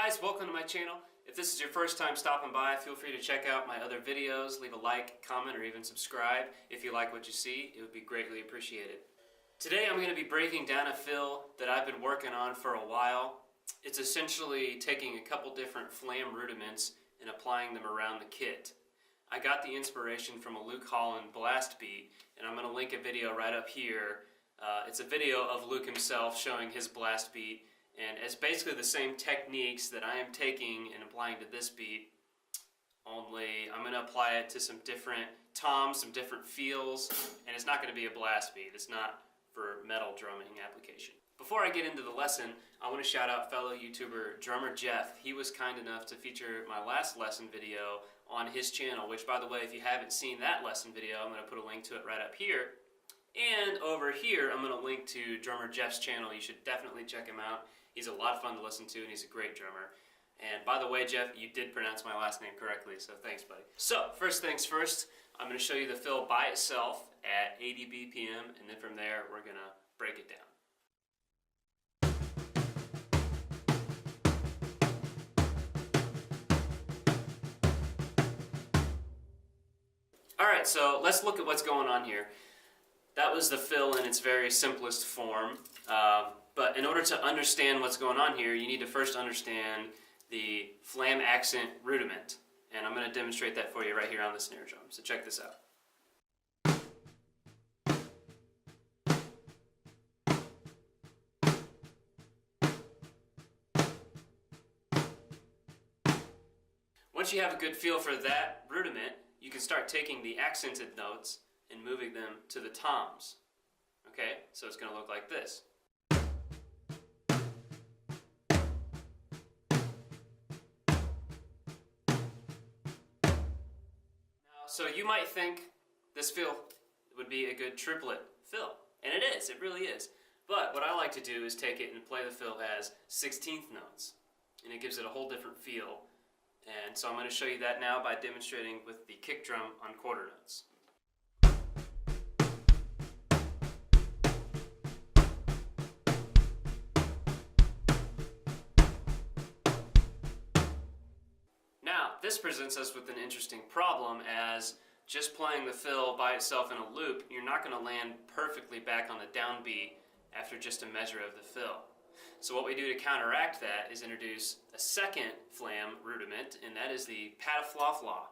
guys, welcome to my channel. If this is your first time stopping by, feel free to check out my other videos, leave a like, comment, or even subscribe. If you like what you see, it would be greatly appreciated. Today I'm going to be breaking down a fill that I've been working on for a while. It's essentially taking a couple different flam rudiments and applying them around the kit. I got the inspiration from a Luke Holland blast beat, and I'm going to link a video right up here. It's a video of Luke himself showing his blast beat, and it's basically the same techniques that I am taking and applying to this beat, only I'm going to apply it to some different toms, some different feels, and it's not going to be a blast beat. It's not for metal drumming application. Before I get into the lesson, I want to shout out fellow YouTuber Drummer Jeff. He was kind enough to feature my last lesson video on his channel, which, by the way, if you haven't seen that lesson video, I'm going to put a link to it right up here. And over here, I'm going to link to Drummer Jeff's channel. You should definitely check him out. He's a lot of fun to listen to, and he's a great drummer. And by the way, Jeff, you did pronounce my last name correctly, so thanks, buddy. So, first things first, I'm going to show you the fill by itself at 80 BPM, and then from there, we're going to break it down. Alright, so let's look at what's going on here. That was the fill in its very simplest form, but in order to understand what's going on here, you need to first understand the flam accent rudiment, and I'm going to demonstrate that for you right here on the snare drum, so check this out. Once you have a good feel for that rudiment, you can start taking the accented notes and moving them to the toms. Okay, so it's going to look like this. Now, so you might think this fill would be a good triplet fill, and it is, it really is. But what I like to do is take it and play the fill as 16th notes, and it gives it a whole different feel. And so I'm going to show you that now by demonstrating with the kick drum on quarter notes. Now, this presents us with an interesting problem, as just playing the fill by itself in a loop, you're not going to land perfectly back on the downbeat after just a measure of the fill. So what we do to counteract that is introduce a second flam rudiment, and that is the patafla-fla.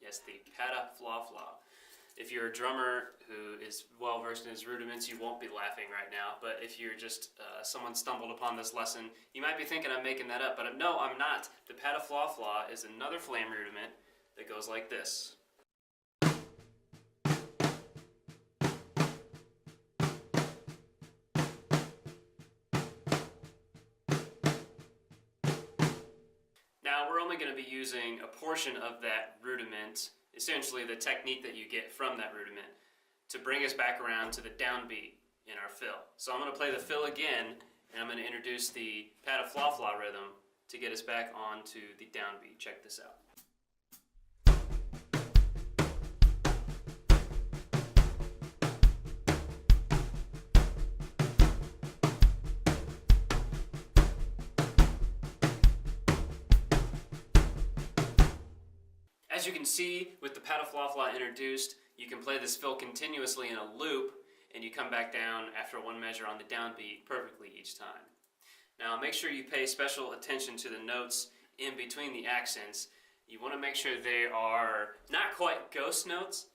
Yes, the patafla-fla. If you're a drummer who is well versed in his rudiments, you won't be laughing right now. But if you're just someone stumbled upon this lesson, you might be thinking I'm making that up, but no, I'm not. The patafla-fla is another flam rudiment that goes like this. Now, we're only going to be using a portion of that rudiment, essentially the technique that you get from that rudiment, to bring us back around to the downbeat in our fill. So I'm going to play the fill again, and I'm going to introduce the patafla-fla rhythm to get us back onto the downbeat. Check this out. As you can see, with the patafla-fla introduced, you can play this fill continuously in a loop, and you come back down after one measure on the downbeat perfectly each time. Now, make sure you pay special attention to the notes in between the accents. You want to make sure they are not quite ghost notes,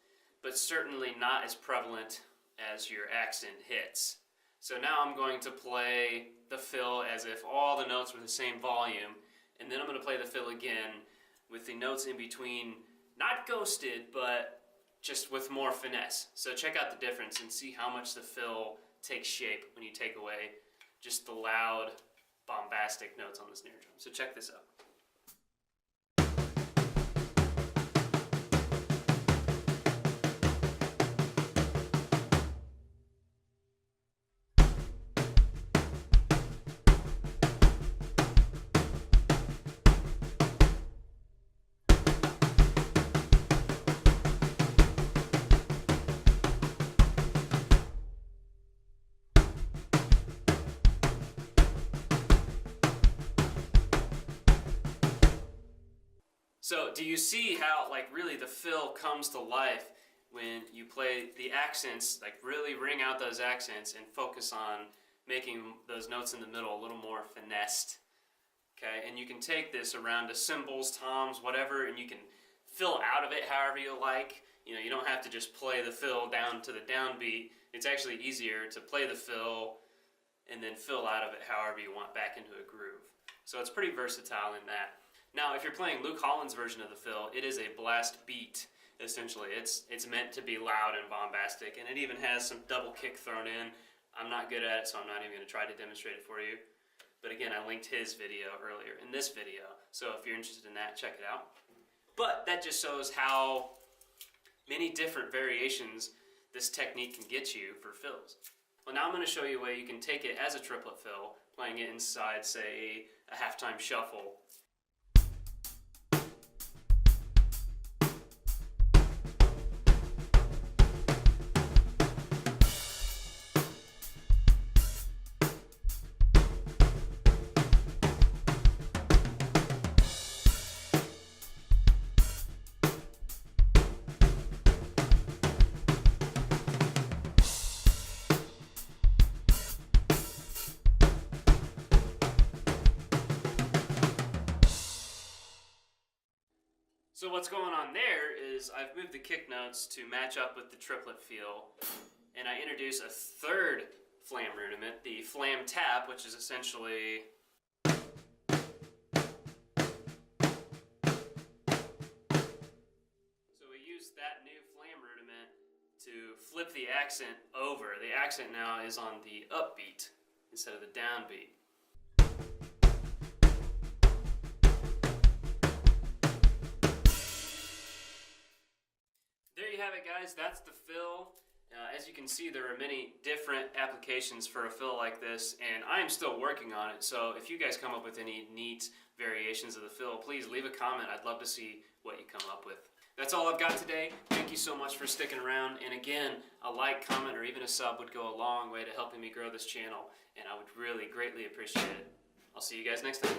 but certainly not as prevalent as your accent hits. So now I'm going to play the fill as if all the notes were the same volume, and then I'm going to play the fill again with the notes in between, not ghosted, but just with more finesse. So check out the difference and see how much the fill takes shape when you take away just the loud, bombastic notes on the snare drum. So check this out. So do you see how like really the fill comes to life when you play the accents, like really ring out those accents and focus on making those notes in the middle a little more finessed. Okay, and you can take this around to cymbals, toms, whatever, and you can fill out of it however you like. You know, you don't have to just play the fill down to the downbeat. It's actually easier to play the fill and then fill out of it however you want back into a groove. So it's pretty versatile in that. Now, if you're playing Luke Holland's version of the fill, it is a blast beat, essentially. It's meant to be loud and bombastic, and it even has some double kick thrown in. I'm not good at it, so I'm not even going to try to demonstrate it for you. But again, I linked his video earlier in this video, so if you're interested in that, check it out. But that just shows how many different variations this technique can get you for fills. Well, now I'm going to show you a way you can take it as a triplet fill, playing it inside, say, a halftime shuffle. So what's going on there is I've moved the kick notes to match up with the triplet feel, and I introduce a third flam rudiment, the flam tap, which is essentially so we use that new flam rudiment to flip the accent over. The accent now is on the upbeat instead of the downbeat. There you have it, guys. That's the fill. As you can see, there are many different applications for a fill like this, and I am still working on it. So if you guys come up with any neat variations of the fill, please leave a comment. I'd love to see what you come up with. That's all I've got today. Thank you so much for sticking around. And again, a like, comment, or even a sub would go a long way to helping me grow this channel, and I would really greatly appreciate it. I'll see you guys next time.